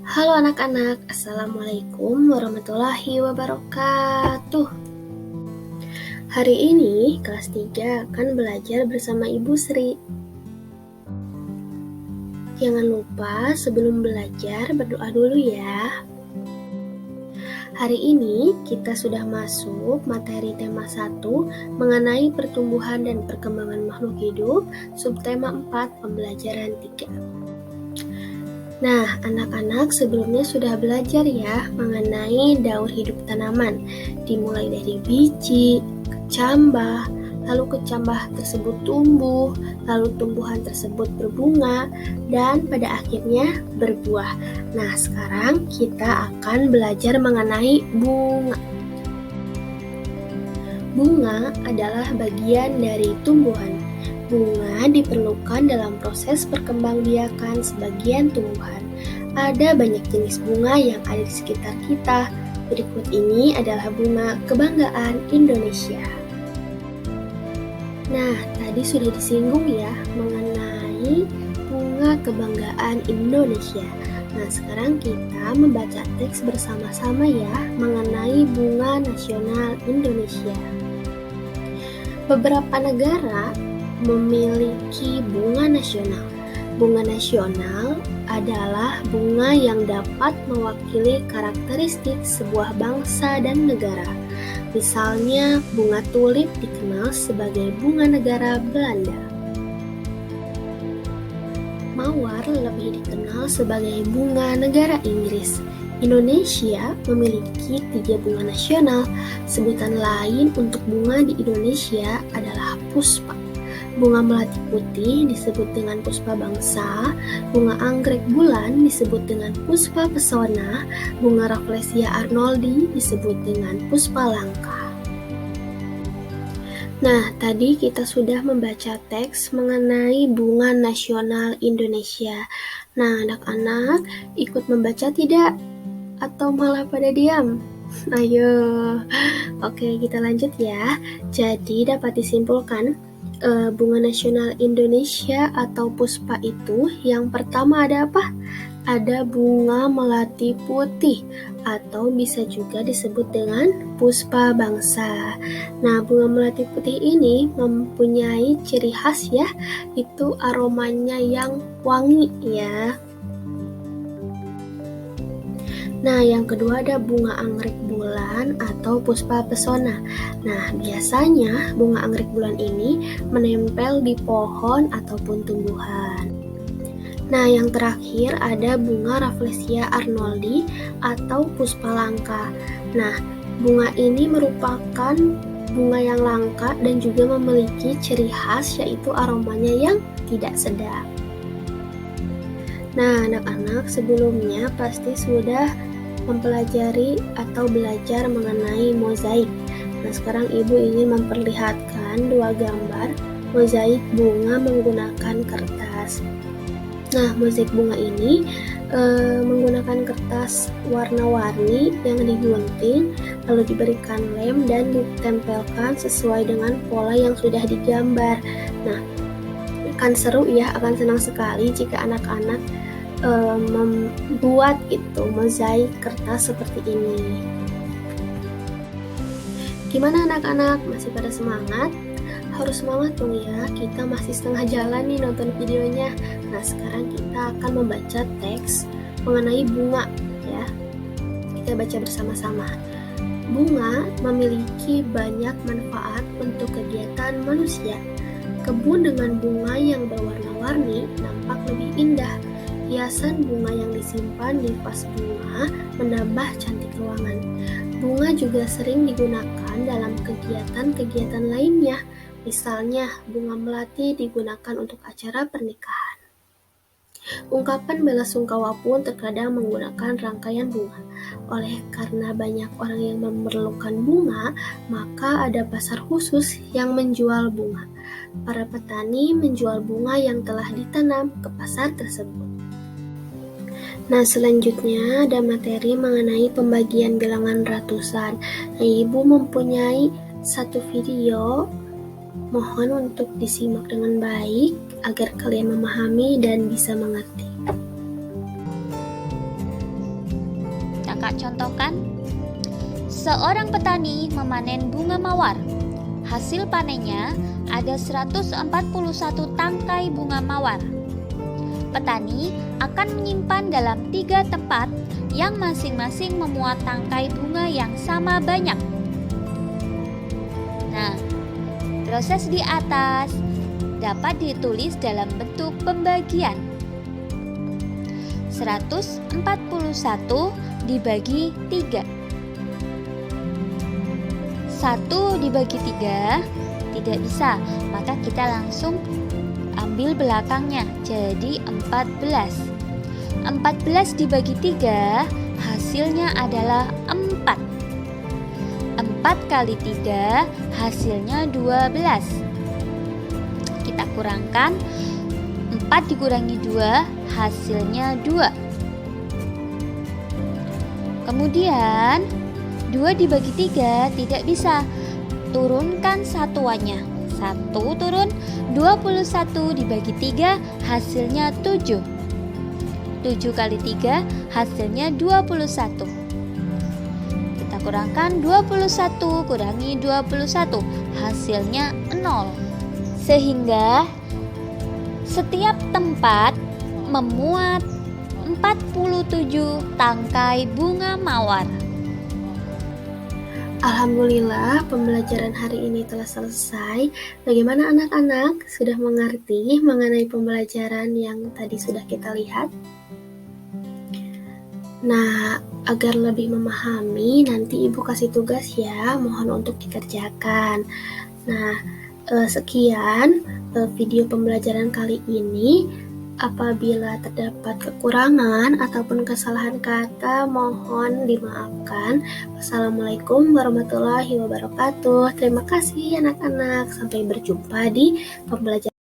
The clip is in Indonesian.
Halo anak-anak, Assalamualaikum warahmatullahi wabarakatuh. Hari ini kelas 3 akan belajar bersama Ibu Sri. Jangan lupa sebelum belajar berdoa dulu ya. Hari ini kita sudah masuk materi tema 1 mengenai pertumbuhan dan perkembangan makhluk hidup, subtema 4 pembelajaran 3. Nah, anak-anak sebelumnya sudah belajar ya mengenai daur hidup tanaman, dimulai dari biji, kecambah, lalu kecambah tersebut tumbuh, lalu tumbuhan tersebut berbunga, dan pada akhirnya berbuah. Nah, sekarang kita akan belajar mengenai bunga. Bunga adalah bagian dari tumbuhan. Bunga diperlukan dalam proses perkembangbiakan sebagian tumbuhan. Ada banyak jenis bunga yang ada di sekitar kita. Berikut ini adalah bunga kebanggaan Indonesia. Nah, tadi sudah disinggung ya mengenai bunga kebanggaan Indonesia. Nah, sekarang kita membaca teks bersama-sama ya mengenai bunga nasional Indonesia. Beberapa negara memiliki bunga nasional. Bunga nasional adalah bunga yang dapat mewakili karakteristik sebuah bangsa dan negara. Misalnya, bunga tulip dikenal sebagai bunga negara Belanda. Mawar lebih dikenal sebagai bunga negara Inggris. Indonesia memiliki 3 bunga nasional. Sebutan lain untuk bunga di Indonesia adalah puspa. Bunga melati putih disebut dengan puspa bangsa, bunga anggrek bulan disebut dengan puspa pesona, bunga Rafflesia arnoldi disebut dengan puspa langka. Nah, tadi kita sudah membaca teks mengenai bunga nasional Indonesia. Nah, anak-anak ikut membaca tidak? Atau malah pada diam? Ayo, oke kita lanjut ya. Jadi dapat disimpulkan bunga nasional Indonesia atau puspa itu yang pertama ada apa? Ada bunga melati putih atau bisa juga disebut dengan puspa bangsa. Nah, bunga melati putih ini mempunyai ciri khas ya, itu aromanya yang wangi ya. Nah, yang kedua ada bunga anggrek bulan atau puspa pesona. Nah, biasanya bunga anggrek bulan ini menempel di pohon ataupun tumbuhan. Nah, yang terakhir ada bunga Rafflesia arnoldi atau puspa langka. Nah, bunga ini merupakan bunga yang langka dan juga memiliki ciri khas yaitu aromanya yang tidak sedap. Nah, anak-anak sebelumnya pasti sudah mempelajari atau belajar mengenai mozaik. Nah, sekarang Ibu ingin memperlihatkan 2 gambar mozaik bunga menggunakan kertas. Nah, mozaik bunga ini menggunakan kertas warna-warni yang digunting, lalu diberikan lem dan ditempelkan sesuai dengan pola yang sudah digambar. Nah, akan seru ya, akan senang sekali jika anak-anak membuat mozaik kertas seperti ini. Gimana anak-anak? Masih pada semangat? Harus semangat dong ya, kita masih setengah jalan nih nonton videonya. Nah, sekarang kita akan membaca teks mengenai bunga ya. Kita baca bersama-sama. Bunga memiliki banyak manfaat untuk kegiatan manusia. Kebun dengan bunga yang berwarna-warni nampak lebih indah. Hiasan bunga yang disimpan di vas bunga menambah cantik ruangan. Bunga juga sering digunakan dalam kegiatan-kegiatan lainnya. Misalnya, bunga melati digunakan untuk acara pernikahan. Ungkapan bela sungkawa pun terkadang menggunakan rangkaian bunga. Oleh karena banyak orang yang memerlukan bunga, maka ada pasar khusus yang menjual bunga. Para petani menjual bunga yang telah ditanam ke pasar tersebut. Nah, selanjutnya ada materi mengenai pembagian bilangan ratusan. Nah, Ibu mempunyai 1 video, mohon untuk disimak dengan baik agar kalian memahami dan bisa mengerti. Kakak contohkan. Seorang petani memanen bunga mawar. Hasil panennya ada 141 tangkai bunga mawar. Petani akan menyimpan dalam 3 tempat yang masing-masing memuat tangkai bunga yang sama banyak. Nah, proses di atas dapat ditulis dalam bentuk pembagian. 141 dibagi 3. 1 dibagi 3 tidak bisa, maka kita langsung ambil belakangnya, jadi 14. 14 dibagi 3 hasilnya adalah 4. 4 kali 3 hasilnya 12. Kita kurangkan, 4 dikurangi 2 hasilnya 2. Kemudian 2 dibagi 3 tidak bisa, turunkan satuannya. 1 turun, 21 dibagi 3 hasilnya 7. 7 kali 3 hasilnya 21. Kita kurangkan 21 kurangi 21 hasilnya 0. Sehingga setiap tempat memuat 47 tangkai bunga mawar. Alhamdulillah, pembelajaran hari ini telah selesai. Bagaimana anak-anak? Sudah mengerti mengenai pembelajaran yang tadi sudah kita lihat? Nah, agar lebih memahami, nanti Ibu kasih tugas ya, mohon untuk dikerjakan. Nah, sekian video pembelajaran kali ini. Apabila terdapat kekurangan ataupun kesalahan kata, mohon dimaafkan. Wassalamualaikum warahmatullahi wabarakatuh. Terima kasih anak-anak. Sampai berjumpa di pembelajaran